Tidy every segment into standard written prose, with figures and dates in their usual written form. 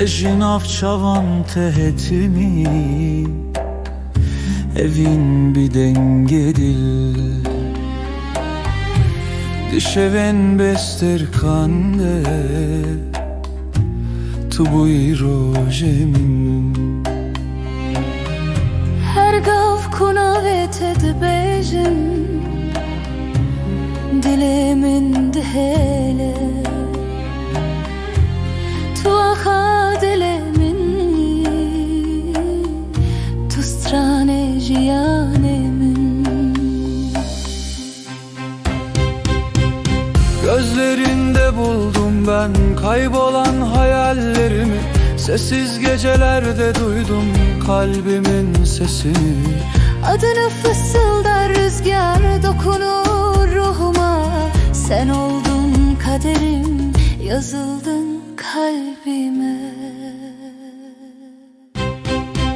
Ejinav çavan tehetimi, evin bir dengedil. Dişeven bester kande, tu buyrojem. Her gav kunavet edbejim, dilimin dihele. Tuaha dilimin, tu strane jiyanemin. Gözlerinde buldum ben kaybolan hayallerimi. Sessiz gecelerde duydum kalbimin sesini. Adını fısıldar rüzgar, dokunur ruhuma. Sen oldun kaderim, yazıldın kalbime.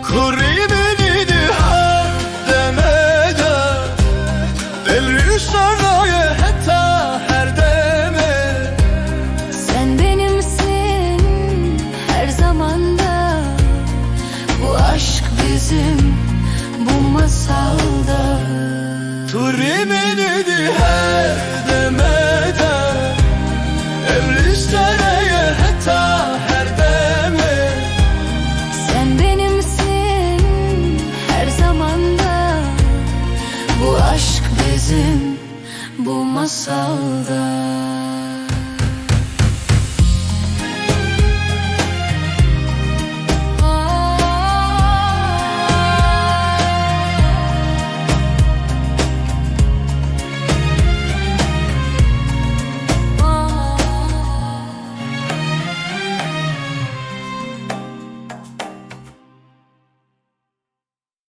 Kuribini dihar demeden, devri saraya hatta her deme. Sen benimsin her zamanda, bu aşk bizim bu masalda. Kuribini dihar demeden, devri saraya hatta her deme. Sen benimsin her zamanda, bu aşk bizim bu masalda.